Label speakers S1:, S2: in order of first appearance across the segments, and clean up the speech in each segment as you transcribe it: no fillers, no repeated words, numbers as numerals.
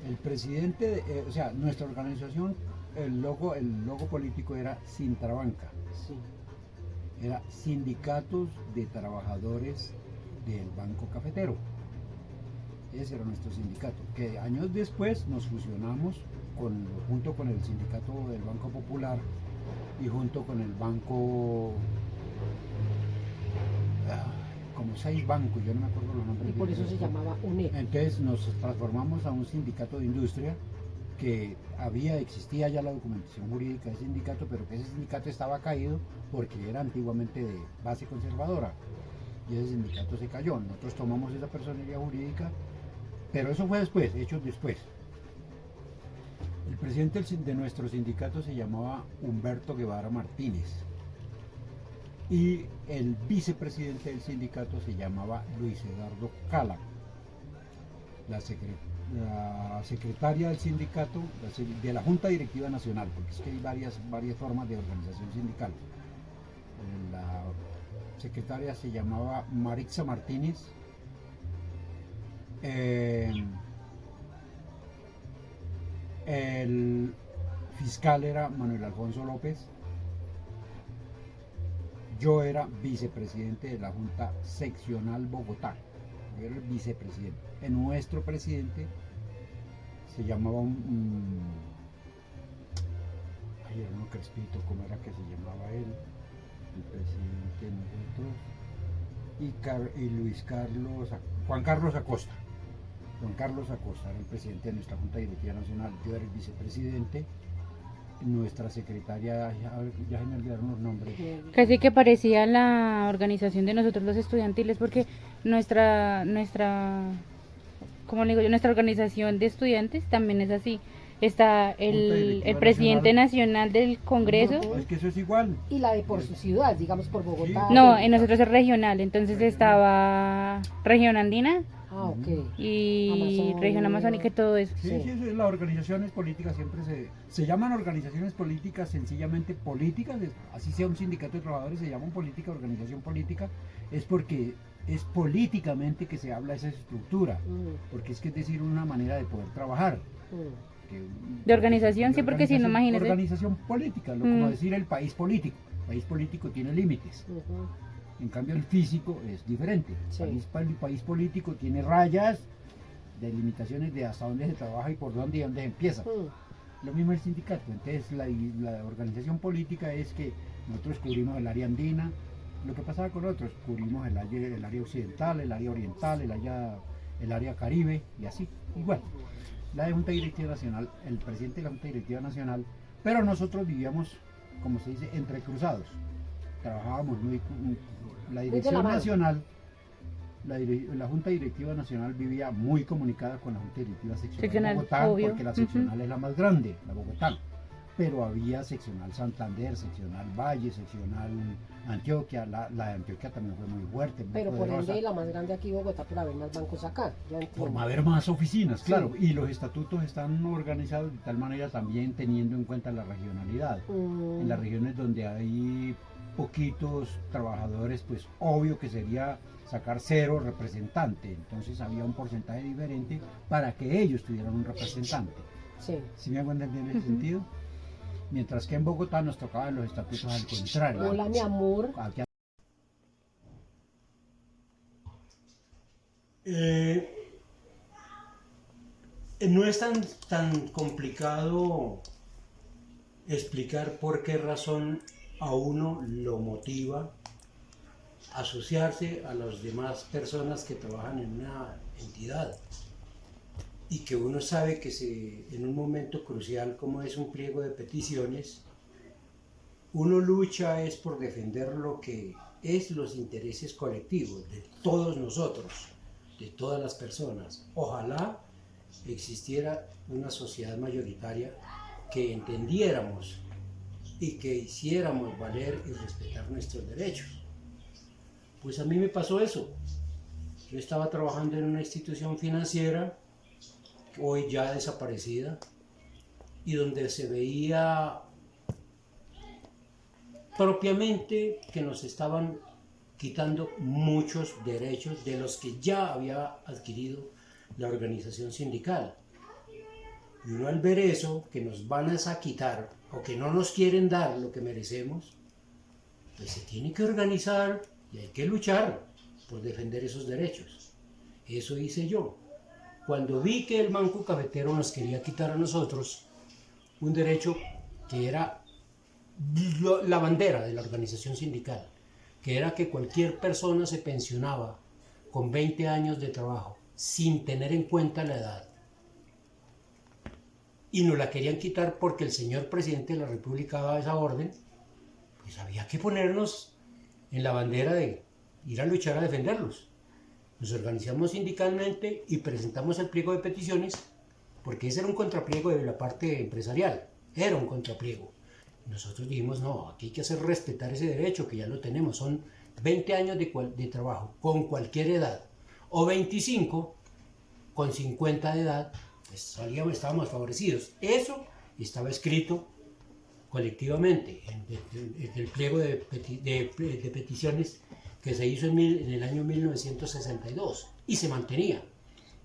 S1: El presidente, o sea, nuestra organización, el logo político era Sintrabanca,
S2: Sí.
S1: era Sindicatos de Trabajadores del Banco Cafetero. Ese era nuestro sindicato, que años después nos fusionamos junto con el sindicato del Banco Popular y junto con el banco, como 6 bancos, yo no me acuerdo los nombres.
S2: Y por eso se llamaba UNED.
S1: Entonces nos transformamos a un sindicato de industria que existía ya la documentación jurídica del sindicato, pero que ese sindicato estaba caído porque era antiguamente de base conservadora y ese sindicato se cayó. Nosotros tomamos esa personería jurídica, pero eso fue después, hechos después. El presidente de nuestro sindicato se llamaba Humberto Guevara Martínez y el vicepresidente del sindicato se llamaba Luis Eduardo Cala. La secretaria del sindicato, de la Junta Directiva Nacional, porque es que hay varias formas de organización sindical. La secretaria se llamaba Marixa Martínez. El fiscal era Manuel Alfonso López. Yo era vicepresidente de la Junta Seccional Bogotá. Yo era el vicepresidente. Nuestro presidente se llamaba ay, era uno Crespito, ¿cómo era que se llamaba él? El presidente de nosotros. Y Juan Carlos Acosta. Juan Carlos Acosta era el presidente de nuestra Junta Directiva Nacional. Yo era el vicepresidente. Nuestra secretaria, ya se me olvidaron los nombres.
S3: Casi que parecía la organización de nosotros los estudiantiles, porque como le digo yo, nuestra organización de estudiantes también es así. Está el presidente nacional del Congreso.
S1: No, es que eso es igual.
S2: Y la de por su ciudad, digamos por Bogotá.
S1: Sí.
S3: No, en nosotros es regional, entonces estaba región andina
S2: Ah, ok.
S3: y región amazónica y todo eso.
S1: Sí, sí, eso es, las organizaciones políticas siempre se llaman organizaciones políticas, sencillamente políticas, así sea un sindicato de trabajadores, se llaman política, organización política, es porque es políticamente que se habla esa estructura, porque es que es decir, una manera de poder trabajar.
S3: De organización, sí, porque si no, imagínese.
S1: Organización política, como decir el país político. El país político tiene límites. En cambio, el físico es diferente.
S2: Sí.
S1: El país político tiene rayas, delimitaciones de hasta dónde se trabaja y por dónde y dónde se empieza. Lo mismo el sindicato. Entonces, la organización política es que nosotros cubrimos el área andina. Lo que pasaba con otros, cubrimos el área occidental, el área oriental, el área caribe y así, igual. La Junta Directiva Nacional, el presidente de la Junta Directiva Nacional, pero nosotros vivíamos, como se dice, entrecruzados. Trabajábamos la Dirección Nacional, la Junta Directiva Nacional vivía muy comunicada con la Junta Directiva Seccional Bogotá,
S3: obvio.
S1: porque la seccional es la más grande, la Bogotá. Pero había seccional Santander, seccional Valle, seccional Antioquia, la de Antioquia también fue muy fuerte, muy
S2: Pero por
S1: poderosa.
S2: ende la más grande aquí Bogotá por haber más bancos acá. Ya entiendo.
S1: Por haber más oficinas, claro,
S2: Sí.
S1: y los estatutos están organizados de tal manera también teniendo en cuenta la regionalidad. En las regiones donde hay poquitos trabajadores, pues obvio que sería sacar 0 representante, entonces había un porcentaje diferente para que ellos tuvieran un representante.
S2: Sí.
S1: ¿Sí me hago entender en ese sentido? Mientras que en Bogotá nos tocaban los estatutos al contrario.
S2: Hola, mi amor.
S4: No es tan complicado explicar por qué razón a uno lo motiva asociarse a las demás personas que trabajan en una entidad y que uno sabe que en un momento crucial como es un pliego de peticiones, uno lucha es por defender lo que es los intereses colectivos de todos nosotros, de todas las personas. Ojalá existiera una sociedad mayoritaria que entendiéramos y que hiciéramos valer y respetar nuestros derechos. Pues a mí me pasó eso. Yo estaba trabajando en una institución financiera, hoy ya desaparecida, y donde se veía propiamente que nos estaban quitando muchos derechos de los que ya había adquirido la organización sindical. Y uno al ver eso, que nos van a quitar o que no nos quieren dar lo que merecemos, pues se tiene que organizar y hay que luchar por defender esos derechos. Eso hice yo. Cuando vi que el Banco Cafetero nos quería quitar a nosotros un derecho que era la bandera de la organización sindical, que era que cualquier persona se pensionaba con 20 años de trabajo sin tener en cuenta la edad, y nos la querían quitar porque el señor presidente de la República daba esa orden, pues había que ponernos en la bandera de ir a luchar a defenderlos. Nos organizamos sindicalmente y presentamos el pliego de peticiones, porque ese era un contrapliego de la parte empresarial, era un contrapliego. Nosotros dijimos, no, aquí hay que hacer respetar ese derecho, que ya lo tenemos, son 20 años de trabajo con cualquier edad, o 25 con 50 de edad, pues estábamos favorecidos. Eso estaba escrito colectivamente en el pliego de peticiones que se hizo en el año 1962 y se mantenía.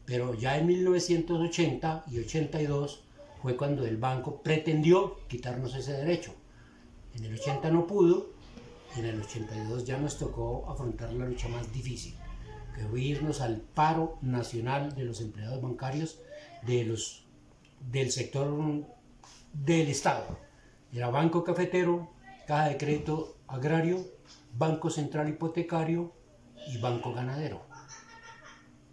S4: Pero ya en 1980 y 82 fue cuando el banco pretendió quitarnos ese derecho. En el 80 no pudo, en el 82 ya nos tocó afrontar la lucha más difícil, que fue irnos al paro nacional de los empleados bancarios del sector del Estado. Era Banco Cafetero, Caja de Crédito Agrario, Banco Central Hipotecario y Banco Ganadero.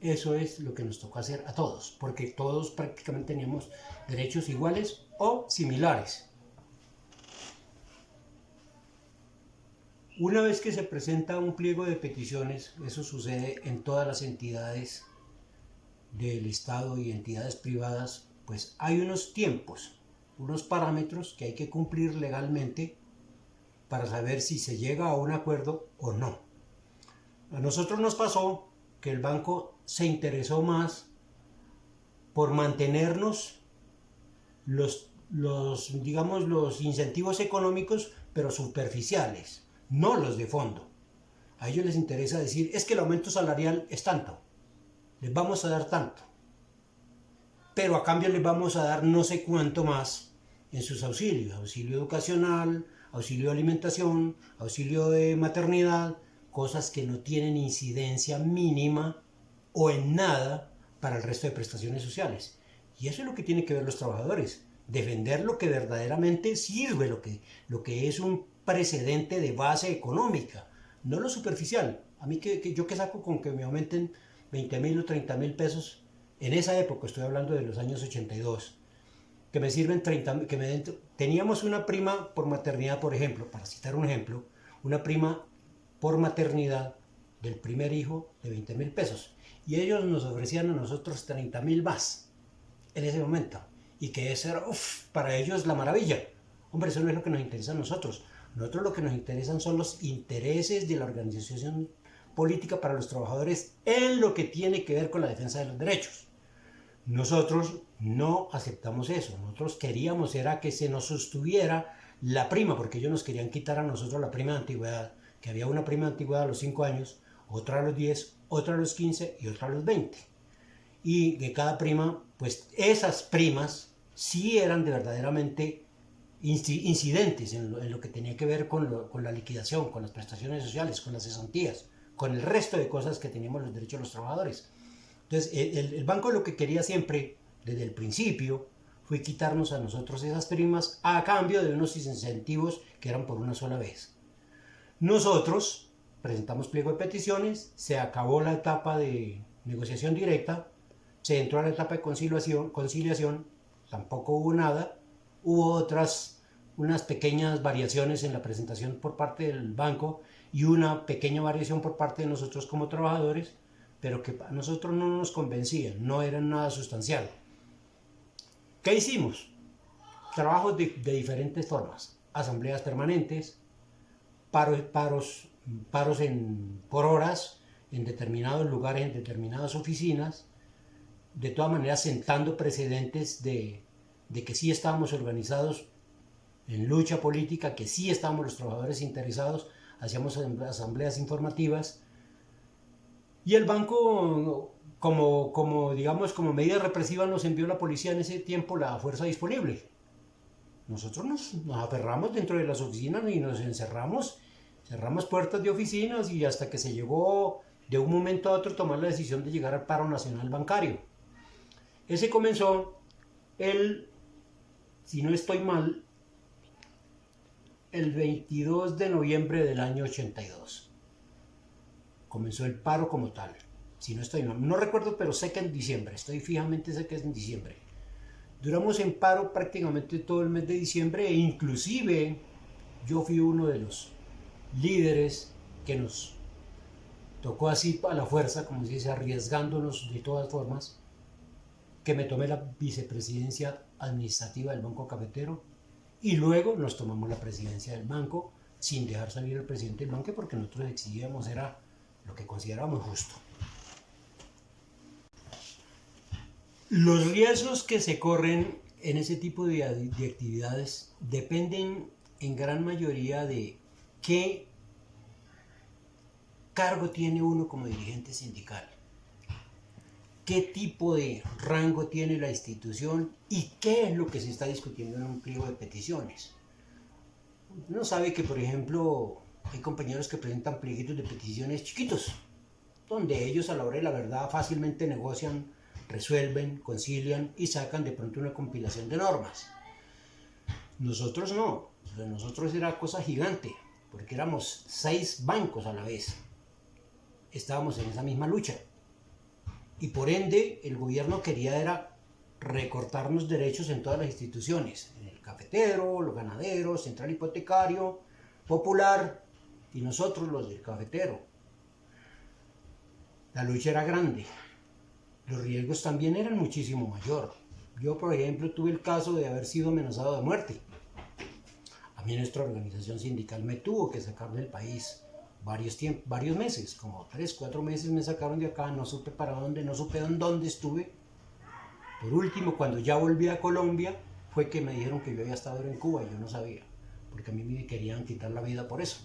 S4: Eso es lo que nos tocó hacer a todos, porque todos prácticamente teníamos derechos iguales o similares. Una vez que se presenta un pliego de peticiones, eso sucede en todas las entidades del Estado y entidades privadas, pues hay unos tiempos, unos parámetros que hay que cumplir legalmente para saber si se llega a un acuerdo o no. A nosotros nos pasó que el banco se interesó más por mantenernos los incentivos económicos, pero superficiales, no los de fondo. A ellos les interesa decir, es que el aumento salarial es tanto, les vamos a dar tanto, pero a cambio les vamos a dar no sé cuánto más en sus auxilios, auxilio educacional, auxilio de alimentación, auxilio de maternidad, cosas que no tienen incidencia mínima o en nada para el resto de prestaciones sociales. Y eso es lo que tienen que ver los trabajadores, defender lo que verdaderamente sirve, lo que es un precedente de base económica, no lo superficial. A mí yo que saco con que me aumenten 20.000 o 30.000 pesos, en esa época, estoy hablando de los años 82, que me sirven 30, teníamos una prima por maternidad, por ejemplo, para citar un ejemplo, una prima por maternidad del primer hijo de 20.000 pesos, y ellos nos ofrecían a nosotros 30.000 más en ese momento, y que eso era, para ellos la maravilla. Hombre, eso no es lo que nos interesa a nosotros. Nosotros lo que nos interesan son los intereses de la organización política para los trabajadores en lo que tiene que ver con la defensa de los derechos. Nosotros no aceptamos eso. Nosotros queríamos era que se nos sostuviera la prima, porque ellos nos querían quitar a nosotros la prima de antigüedad, que había una prima de antigüedad a los 5 años, otra a los 10, otra a los 15 y otra a los 20. Y de cada prima, pues esas primas sí eran de verdaderamente incidentes en lo que tenía que ver con la liquidación, con las prestaciones sociales, con las cesantías, con el resto de cosas que teníamos los derechos de los trabajadores. Entonces, el banco lo que quería siempre, desde el principio, fue quitarnos a nosotros esas primas a cambio de unos incentivos que eran por una sola vez. Nosotros presentamos pliego de peticiones, se acabó la etapa de negociación directa, se entró a la etapa de conciliación, tampoco hubo nada, hubo unas pequeñas variaciones en la presentación por parte del banco y una pequeña variación por parte de nosotros como trabajadores, pero que a nosotros no nos convencían, no eran nada sustancial. ¿Qué hicimos? Trabajos de diferentes formas, asambleas permanentes, paros por horas en determinados lugares, en determinadas oficinas, de todas maneras sentando precedentes de que sí estábamos organizados en lucha política, que sí estábamos los trabajadores interesados, hacíamos asambleas informativas, y el banco digamos, como medida represiva nos envió la policía en ese tiempo la fuerza disponible. Nosotros nos aferramos dentro de las oficinas y nos encerramos, cerramos puertas de oficinas y hasta que se llegó de un momento a otro a tomar la decisión de llegar al paro nacional bancario. Ese comenzó si no estoy mal, el 22 de noviembre del año 82. Comenzó el paro como tal. Si no estoy mal, no recuerdo, pero sé que en diciembre, sé que es en diciembre. Duramos en paro prácticamente todo el mes de diciembre e inclusive yo fui uno de los líderes que nos tocó así a la fuerza, como se dice, arriesgándonos de todas formas, que me tomé la vicepresidencia administrativa del Banco Cafetero y luego nos tomamos la presidencia del banco sin dejar salir al presidente del banco porque nosotros exigíamos era lo que considerábamos justo. Los riesgos que se corren en ese tipo de actividades dependen en gran mayoría de qué cargo tiene uno como dirigente sindical, qué tipo de rango tiene la institución y qué es lo que se está discutiendo en un pliego de peticiones. Uno sabe que, por ejemplo, hay compañeros que presentan plieguitos de peticiones chiquitos, donde ellos a la hora de la verdad fácilmente negocian, resuelven, concilian y sacan de pronto una compilación de normas. Nosotros no, nosotros era cosa gigante, porque éramos 6 bancos a la vez. Estábamos en esa misma lucha. Y por ende, el gobierno quería era recortarnos derechos en todas las instituciones, en el cafetero, los ganaderos, central hipotecario, popular y nosotros los del cafetero. La lucha era grande. Los riesgos también eran muchísimo mayor. Yo, por ejemplo, tuve el caso de haber sido amenazado de muerte. A mí nuestra organización sindical me tuvo que sacar del país varios meses, como 3, 4 meses me sacaron de acá, no supe para dónde, no supe en dónde estuve. Por último, cuando ya volví a Colombia, fue que me dijeron que yo había estado en Cuba y yo no sabía, porque a mí me querían quitar la vida por eso.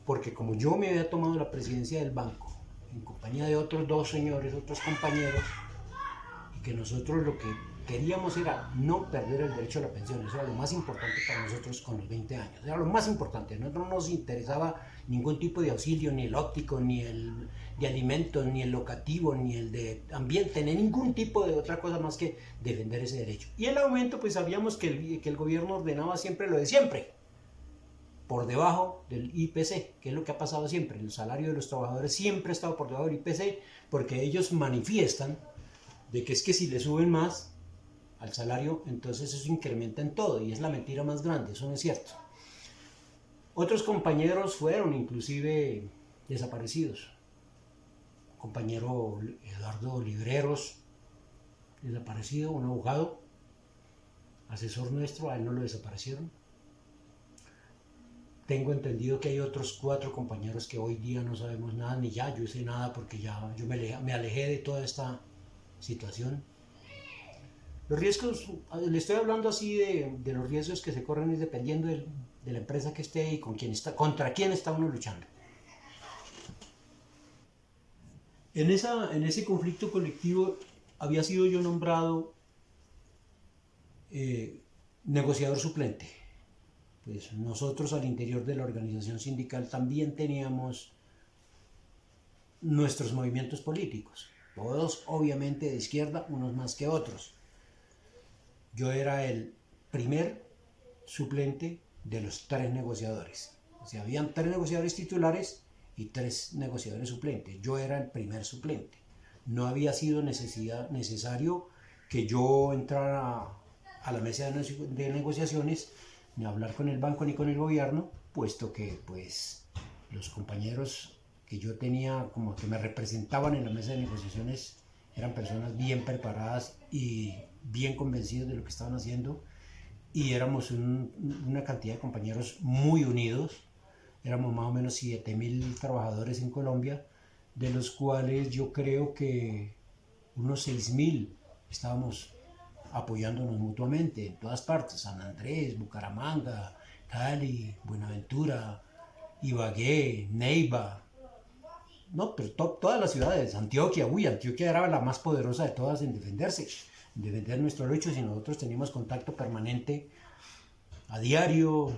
S4: Porque como yo me había tomado la presidencia del banco, en compañía de otros 2 señores, otros compañeros, y que nosotros lo que queríamos era no perder el derecho a la pensión. Eso era lo más importante para nosotros con los 20 años. Era lo más importante. A nosotros no nos interesaba ningún tipo de auxilio, ni el óptico, ni el de alimentos, ni el locativo, ni el de ambiente, ni ningún tipo de otra cosa más que defender ese derecho. Y el aumento, pues sabíamos que el gobierno ordenaba siempre lo de siempre, por debajo del IPC, que es lo que ha pasado siempre. El salario de los trabajadores siempre ha estado por debajo del IPC, porque ellos manifiestan de que es que si le suben más al salario, entonces eso incrementa en todo, y es la mentira más grande, eso no es cierto. Otros compañeros fueron inclusive desaparecidos. Compañero Eduardo Libreros, desaparecido, un abogado, asesor nuestro, a él no lo desaparecieron. Tengo entendido que hay otros 4 compañeros que hoy día no sabemos nada, ni ya yo sé nada, porque ya yo me alejé de toda esta situación. Los riesgos, le estoy hablando así de los riesgos que se corren es dependiendo de la empresa que esté y contra quién está uno luchando. En ese conflicto colectivo había sido yo nombrado negociador suplente. Pues nosotros al interior de la organización sindical también teníamos nuestros movimientos políticos, todos obviamente de izquierda, unos más que otros. Yo era el primer suplente de los 3 negociadores. O sea, habían 3 negociadores titulares y 3 negociadores suplentes. Yo era el primer suplente. No había sido necesario que yo entrara a la mesa de negociaciones, ni hablar con el banco ni con el gobierno, puesto que pues los compañeros que yo tenía como que me representaban en la mesa de negociaciones eran personas bien preparadas y bien convencidos de lo que estaban haciendo, y éramos una cantidad de compañeros muy unidos. Éramos más o menos 7.000 trabajadores en Colombia, de los cuales yo creo que unos 6.000 estábamos apoyándonos mutuamente en todas partes: San Andrés, Bucaramanga, Cali, Buenaventura, Ibagué, Neiva, no, pero todas las ciudades, Antioquia, Antioquia era la más poderosa de todas en defenderse, en defender nuestros derechos, y nosotros teníamos contacto permanente a diario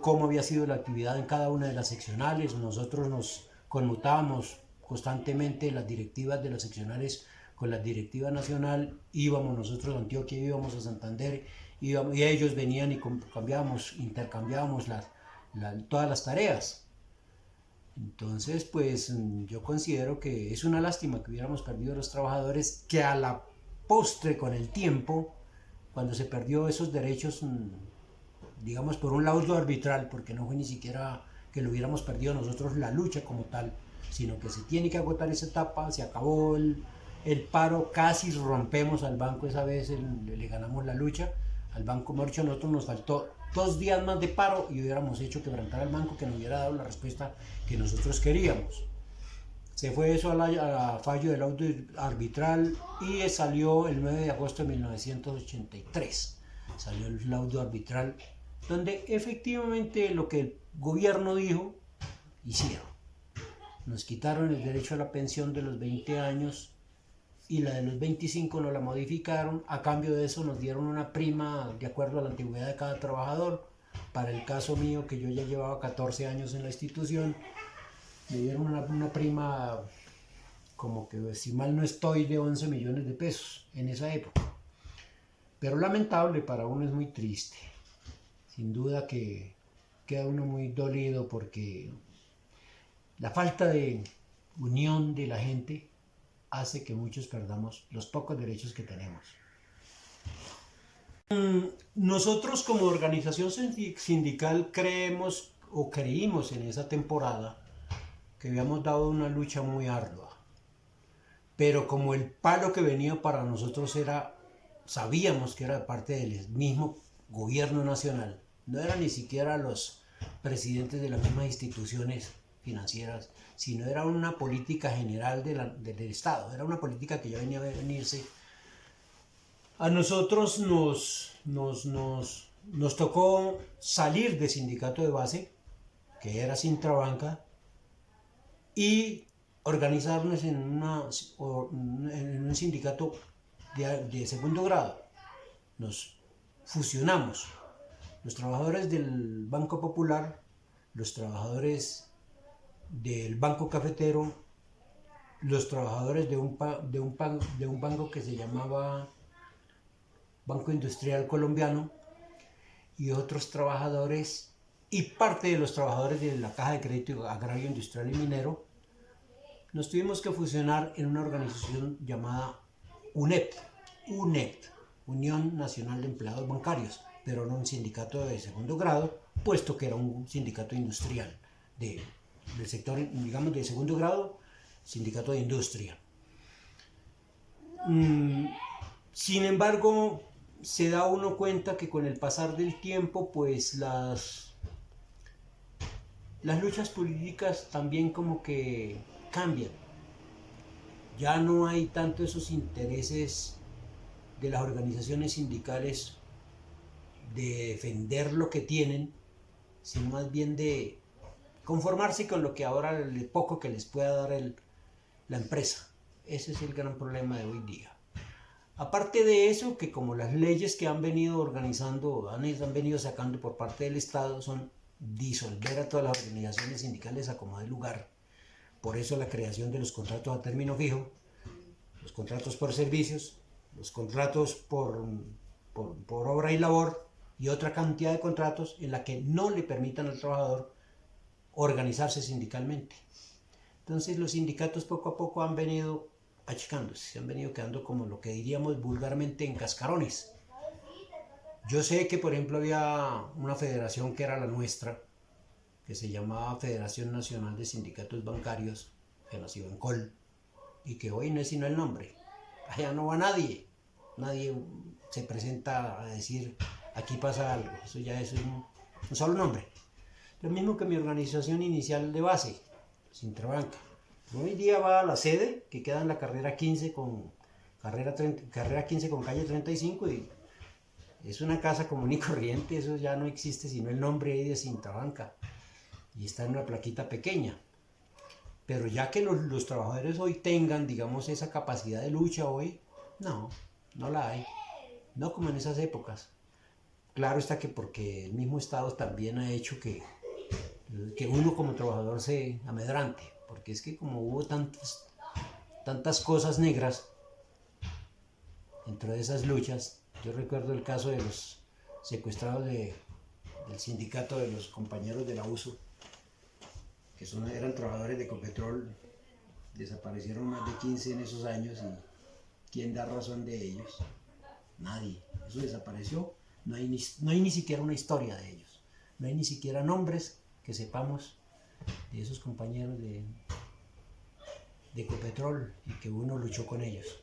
S4: cómo había sido la actividad en cada una de las seccionales. Nosotros nos conmutábamos constantemente las directivas de las seccionales con la directiva nacional, íbamos nosotros a Antioquia, íbamos a Santander, y ellos venían y intercambiábamos todas las tareas. Entonces, pues yo considero que es una lástima que hubiéramos perdido a los trabajadores, que a la postre, con el tiempo, cuando se perdió esos derechos, digamos por un laudo arbitral, porque no fue ni siquiera que lo hubiéramos perdido nosotros la lucha como tal, sino que se tiene que agotar esa etapa, se acabó el paro, casi rompemos al banco esa vez, le ganamos la lucha al Banco Morcho. Nosotros nos faltó 2 días más de paro y hubiéramos hecho quebrantar al banco, que nos hubiera dado la respuesta que nosotros queríamos. Se fue eso a fallo del laudo arbitral y salió el 9 de agosto de 1983. Salió el laudo arbitral donde efectivamente lo que el gobierno dijo, hicieron. Nos quitaron el derecho a la pensión de los 20 años y la de los 25 nos la modificaron. A cambio de eso nos dieron una prima de acuerdo a la antigüedad de cada trabajador. Para el caso mío, que yo ya llevaba 14 años en la institución, me dieron una prima, como que si mal no estoy, de 11 millones de pesos en esa época. Pero lamentable, para uno es muy triste. Sin duda que queda uno muy dolido, porque la falta de unión de la gente hace que muchos perdamos los pocos derechos que tenemos. Nosotros como organización sindical creímos en esa temporada que habíamos dado una lucha muy ardua, pero como el palo que venía para nosotros sabíamos que era de parte del mismo gobierno nacional, no eran ni siquiera los presidentes de las mismas instituciones financieras, sino era una política general del Estado, era una política que ya venía a venirse. A nosotros nos tocó salir del sindicato de base, que era Sintrabanca, y organizarnos en un sindicato de segundo grado. Nos fusionamos, los trabajadores del Banco Popular, los trabajadores del Banco Cafetero, los trabajadores de un banco que se llamaba Banco Industrial Colombiano, y otros trabajadores y parte de los trabajadores de la Caja de Crédito Agrario, Industrial y Minero. Nos tuvimos que fusionar en una organización llamada UNEP, Unión Nacional de Empleados Bancarios, pero no un sindicato de segundo grado, puesto que era un sindicato industrial del sector, digamos, de segundo grado, sindicato de industria. Sin embargo, se da uno cuenta que con el pasar del tiempo, pues las luchas políticas también como que cambian. Ya no hay tanto esos intereses de las organizaciones sindicales de defender lo que tienen, sino más bien de conformarse con lo que ahora, el poco que les pueda dar la empresa. Ese es el gran problema de hoy día. Aparte de eso, que como las leyes que han venido organizando, han venido sacando por parte del Estado, son disolver a todas las organizaciones sindicales a como dé lugar. Por eso la creación de los contratos a término fijo, los contratos por servicios, los contratos por obra y labor, y otra cantidad de contratos en la que no le permitan al trabajador organizarse sindicalmente. Entonces los sindicatos poco a poco han venido achicándose, se han venido quedando como lo que diríamos vulgarmente en cascarones. Yo sé que, por ejemplo, había una federación que era la nuestra, que se llamaba Federación Nacional de Sindicatos Bancarios, que nació en Col, y que hoy no es sino el nombre. Allá no va nadie se presenta a decir aquí pasa algo, eso ya es un solo nombre. Lo mismo que mi organización inicial de base, Sintrabanca. Hoy día va a la sede, que queda en la carrera 15 con carrera 15 con calle 35, y es una casa común y corriente, eso ya no existe sino el nombre ahí de Sintrabanca, y está en una plaquita pequeña. Pero ya que los trabajadores hoy tengan, digamos, esa capacidad de lucha hoy, no, no la hay. No como en esas épocas. Claro está que porque el mismo Estado también ha hecho que uno como trabajador se amedrante, porque es que como hubo tantas cosas negras dentro de esas luchas, yo recuerdo el caso de los secuestrados del sindicato de los compañeros de la USO, que eran trabajadores de Ecopetrol, desaparecieron más de 15 en esos años y ¿quién da razón de ellos? Nadie, eso desapareció, no hay ni siquiera una historia de ellos, no hay ni siquiera nombres que sepamos de esos compañeros de Ecopetrol y que uno luchó con ellos.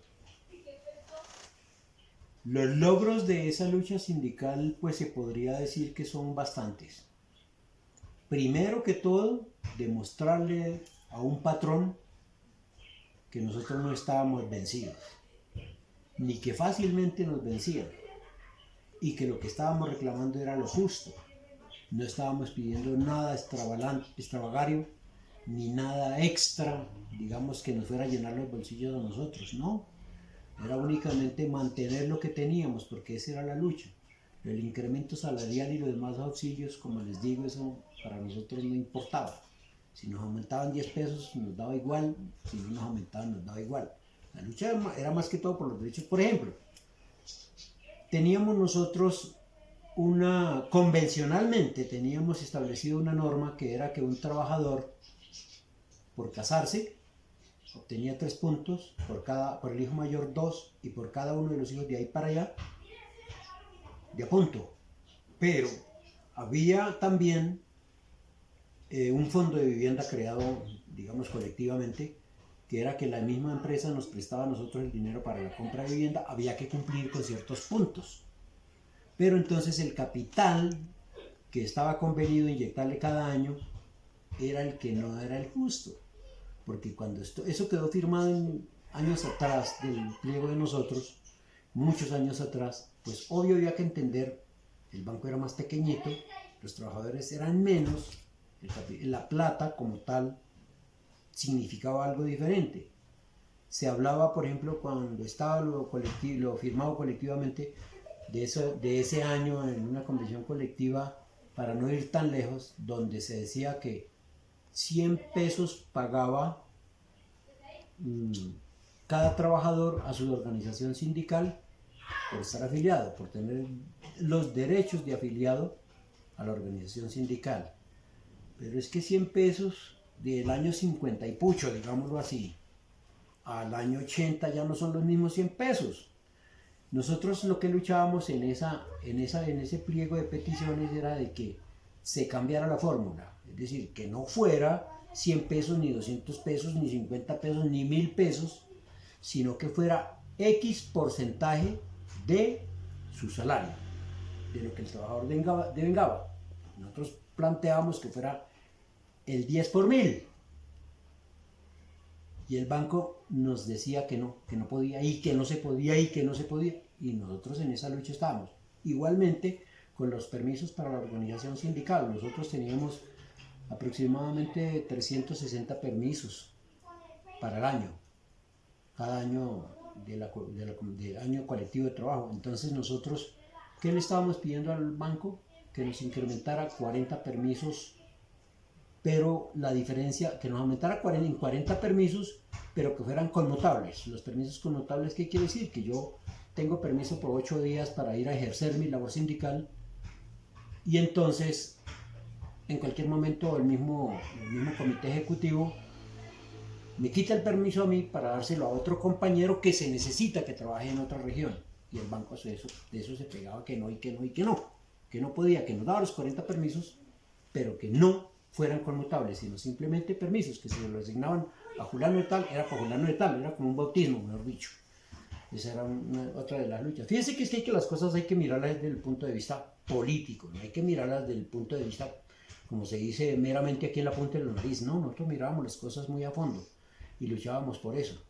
S4: Los logros de esa lucha sindical pues se podría decir que son bastantes. Primero que todo, demostrarle a un patrón que nosotros no estábamos vencidos, ni que fácilmente nos vencían, y que lo que estábamos reclamando era lo justo. No estábamos pidiendo nada extravagario, ni nada extra, digamos, que nos fuera a llenar los bolsillos a nosotros, no. Era únicamente mantener lo que teníamos, porque esa era la lucha. El incremento salarial y los demás auxilios, como les digo, eso para nosotros no importaba. Si nos aumentaban 10 pesos nos daba igual, si no nos aumentaban nos daba igual. La lucha era más que todo por los derechos. Por ejemplo, teníamos nosotros convencionalmente teníamos establecido una norma que era que un trabajador, por casarse, obtenía 3 puntos, por el hijo mayor 2 y por cada uno de los hijos de ahí para allá, de a punto. Pero había también un fondo de vivienda creado, digamos, colectivamente, que era que la misma empresa nos prestaba a nosotros el dinero para la compra de vivienda, había que cumplir con ciertos puntos. Pero entonces el capital que estaba convenido inyectarle cada año era el que no era el justo. Porque cuando eso quedó firmado en años atrás del pliego de nosotros, muchos años atrás, pues obvio había que entender, el banco era más pequeñito, los trabajadores eran menos, la plata como tal significaba algo diferente. Se hablaba, por ejemplo, cuando estaba lo firmado colectivamente, de ese año en una convención colectiva, para no ir tan lejos, donde se decía que 100 pesos pagaba cada trabajador a su organización sindical por estar afiliado, por tener los derechos de afiliado a la organización sindical. Pero es que 100 pesos del año 50 y pucho, digámoslo así, al año 80 ya no son los mismos 100 pesos. Nosotros lo que luchábamos en ese pliego de peticiones era de que se cambiara la fórmula, es decir, que no fuera 100 pesos, ni 200 pesos, ni 50 pesos, ni 1000 pesos, sino que fuera X porcentaje de su salario, de lo que el trabajador devengaba. Nosotros planteábamos que fuera el 10 por 1000. Y el banco nos decía que no podía, y que no se podía, y que no se podía. Y nosotros en esa lucha estábamos. Igualmente, con los permisos para la organización sindical, nosotros teníamos aproximadamente 360 permisos para el año, cada año del año colectivo de trabajo. Entonces nosotros, ¿qué le estábamos pidiendo al banco? Que nos incrementara 40 permisos, pero la diferencia, que nos aumentara en 40 permisos, pero que fueran conmutables. Los permisos conmutables, ¿qué quiere decir? Que yo tengo permiso por 8 días para ir a ejercer mi labor sindical, y entonces en cualquier momento el mismo comité ejecutivo me quita el permiso a mí para dárselo a otro compañero que se necesita que trabaje en otra región. Y el banco de eso se pegaba que no, y que no, y que no. Que no podía, que nos daba los 40 permisos, pero que no fueran conmutables, sino simplemente permisos, que se lo asignaban a fulano de tal, era para fulano de tal, era como un bautismo, mejor dicho. Esa era otra de las luchas. Fíjense que las cosas hay que mirarlas desde el punto de vista político, no hay que mirarlas desde el punto de vista, como se dice, meramente aquí en la punta de la nariz. No, nosotros mirábamos las cosas muy a fondo y luchábamos por eso.